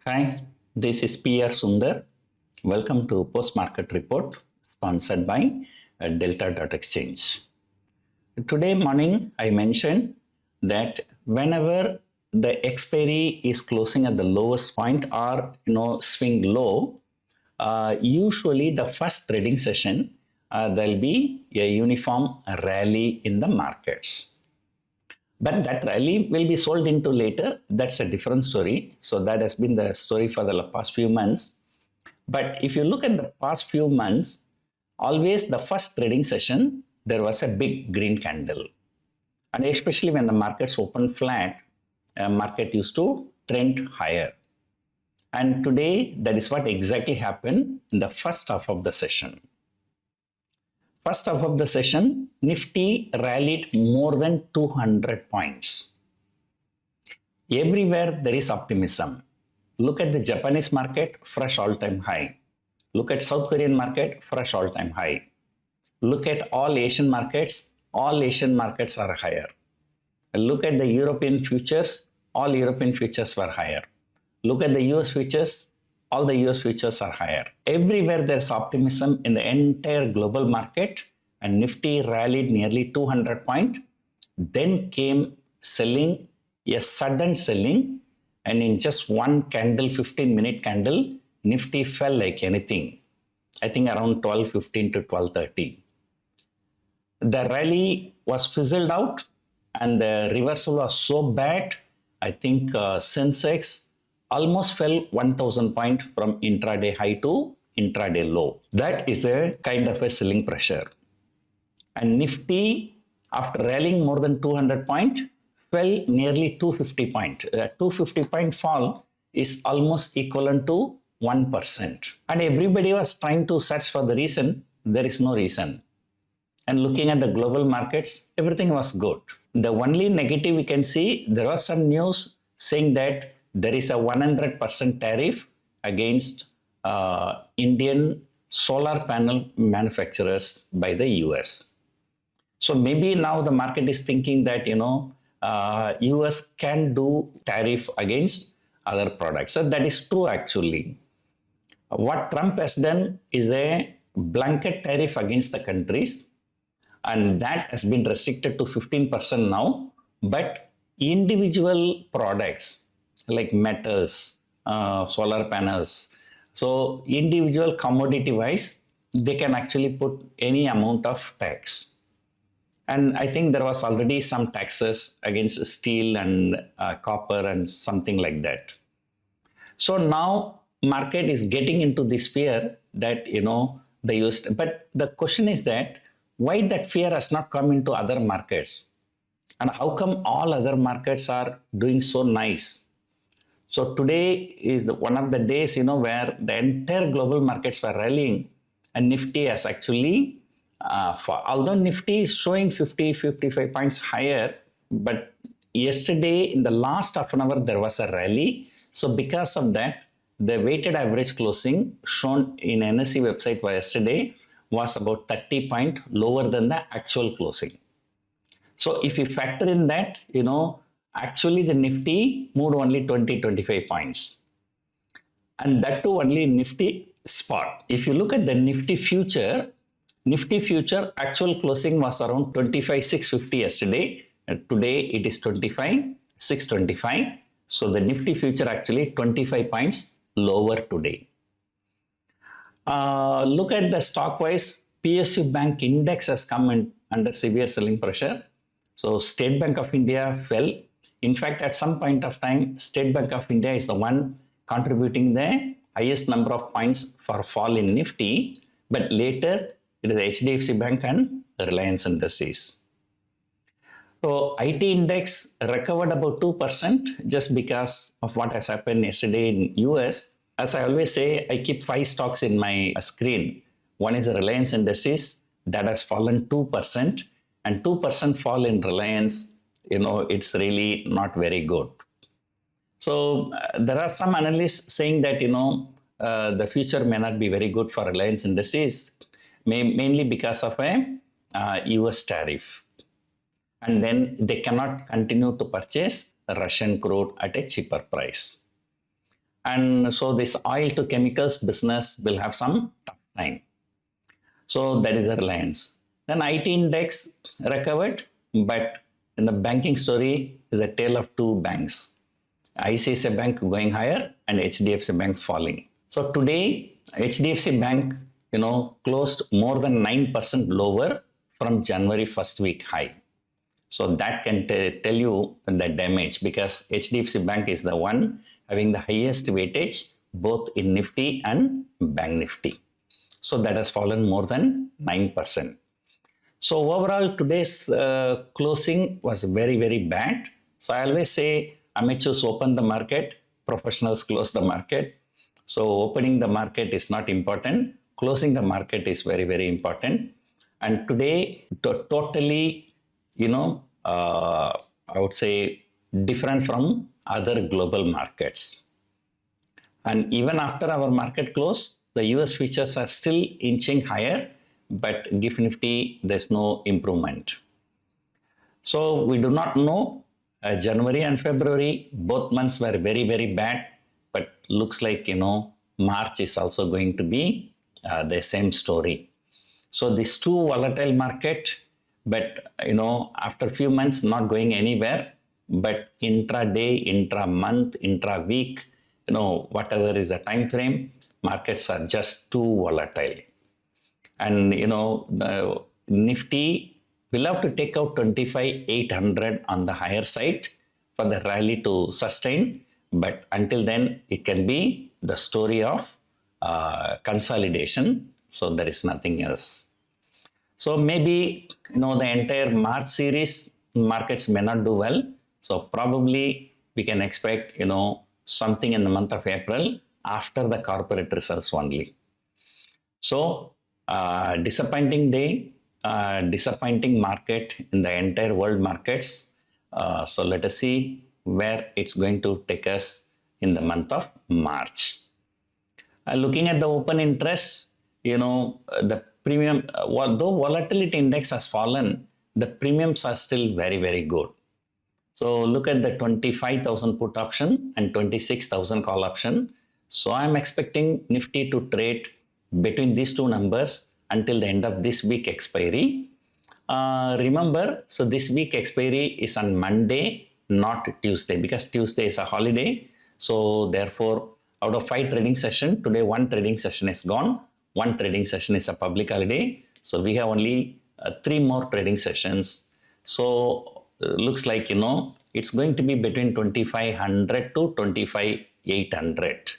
Hi, this is PR Sundar. Welcome to Post Market Report sponsored by Delta.Exchange. Today morning, I mentioned that whenever the expiry is closing at the lowest point or swing low, usually the first trading session there will be a uniform rally in the markets. But that rally will be sold into later. That's a different story. So that has been the story for the past few months. But if you look at the past few months, always the first trading session, there was a big green candle. And especially when the markets open flat, market used to trend higher. And today, that is what exactly happened in the first half of the session. First half of the session, Nifty rallied more than 200 points. Everywhere there is optimism. Look at the Japanese market, fresh all-time high. Look at South Korean market, fresh all-time high. Look at all Asian markets are higher. Look at the European futures, all European futures were higher. Look at the US futures, all the US futures are higher. Everywhere there's optimism in the entire global market, and Nifty rallied nearly 200 points. Then came selling, a sudden selling, and in just one candle, 15-minute candle, Nifty fell like anything. I think around 12:15 to 12:30. The rally was fizzled out and the reversal was so bad, I think Sensex almost fell 1000 points from intraday high to intraday low. That is a kind of a selling pressure. And Nifty, after rallying more than 200 points, fell nearly 250 points. A 250 point fall is almost equivalent to 1%. And everybody was trying to search for the reason. There is no reason. And looking at the global markets, everything was good. The only negative we can see, there was some news saying that there is a 100% tariff against Indian solar panel manufacturers by the US. So maybe now the market is thinking that, US can do tariff against other products. So that is true actually. What Trump has done is a blanket tariff against the countries, and that has been restricted to 15% now. But individual products like metals, solar panels, so individual commodity wise, they can actually put any amount of tax. And I think there was already some taxes against steel and copper and something like that. So now market is getting into this fear that, the US, but the question is that why that fear has not come into other markets? And how come all other markets are doing so nice? So today is one of the days, where the entire global markets were rallying, and Nifty has actually, although Nifty is showing 50-55 points higher, but yesterday in the last half an hour there was a rally. So because of that, the weighted average closing shown in NSE website for yesterday was about 30 points lower than the actual closing. So if you factor in that, actually the Nifty moved only 20-25 points. And that too only Nifty spot. If you look at the Nifty future actual closing was around 25,650 yesterday. Today it is 25,625. So the Nifty future actually 25 points lower today. Look at the stock wise, PSU Bank index has come under severe selling pressure. So State Bank of India fell. In fact, at some point of time, State Bank of India is the one contributing the highest number of points for fall in Nifty. But later, it is HDFC Bank and Reliance Industries. So IT index recovered about 2% just because of what has happened yesterday in US. As I always say, I keep 5 stocks in my screen. One is Reliance Industries that has fallen 2%, and 2% fall in Reliance, it's really not very good. So there are some analysts saying that, the future may not be very good for Reliance Industries, mainly because of a US tariff. And then they cannot continue to purchase Russian crude at a cheaper price. And so this oil to chemicals business will have some tough time. So that is the Reliance. Then IT index recovered, but in the banking story is a tale of two banks. ICICI Bank going higher and HDFC Bank falling. So today HDFC Bank, closed more than 9% lower from January first week high. So that can tell you the damage, because HDFC Bank is the one having the highest weightage both in Nifty and Bank Nifty. So that has fallen more than 9%. So overall today's closing was very, very bad. So I always say amateurs open the market, professionals close the market. So opening the market is not important. Closing the market is very, very important. And today, totally, I would say different from other global markets. And even after our market close, the US futures are still inching higher, but GIFT Nifty, there's no improvement. So we do not know. January and February, both months were very, very bad, but looks like, March is also going to be the same story. So this too volatile market, but, after a few months not going anywhere, but intraday, intra-month, intra-week, whatever is the time frame, markets are just too volatile. And, the Nifty will have to take out 25,800 on the higher side for the rally to sustain. But until then, it can be the story of consolidation. So there is nothing else. So maybe, the entire March series, markets may not do well. So probably we can expect, something in the month of April after the corporate results only. So disappointing day, disappointing market in the entire world markets. So let us see where it's going to take us in the month of March. Looking at the open interest, the premium, though volatility index has fallen, the premiums are still very, very good. So look at the 25,000 put option and 26,000 call option. So I'm expecting Nifty to trade between these two numbers until the end of this week expiry. Remember, so this week expiry is on Monday, not Tuesday, because Tuesday is a holiday. So therefore, out of 5 trading sessions, today 1 trading session is gone. 1 trading session is a public holiday. So we have only 3 more trading sessions. So looks like, it's going to be between 2,500 to 25,800.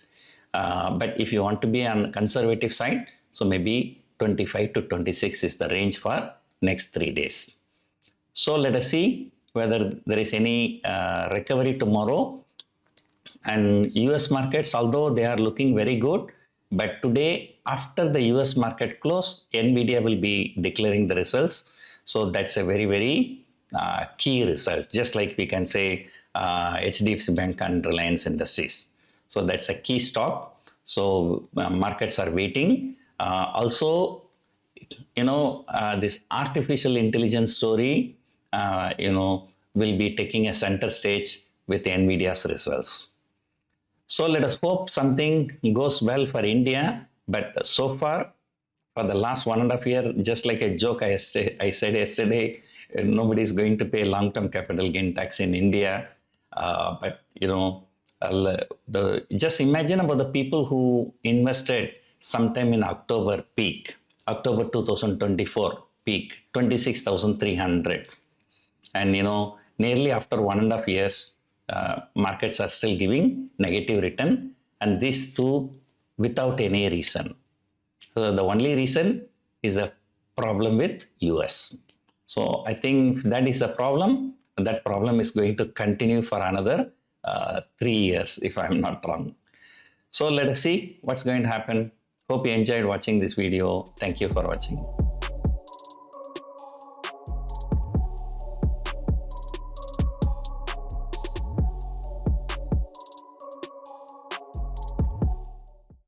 But if you want to be on conservative side, so maybe 25 to 26 is the range for next 3 days. So let us see whether there is any recovery tomorrow. And US markets, although they are looking very good, but today after the US market close, NVIDIA will be declaring the results. So that's a very, very key result, just like we can say HDFC Bank and Reliance Industries. So that's a key stock. So markets are waiting. Also, this artificial intelligence story, will be taking a center stage with NVIDIA's results. So let us hope something goes well for India. But so far, for the last 1.5 years, just like a joke I said yesterday, nobody is going to pay long-term capital gain tax in India. But, just imagine about the people who invested sometime in October peak, October 2024 peak, 26,300. And, nearly after 1.5 years, markets are still giving negative return, and these two without any reason. So the only reason is a problem with US. So I think that is a problem. That problem is going to continue for another 3 years, if I'm not wrong. So let us see what's going to happen. Hope you enjoyed watching this video. Thank you for watching.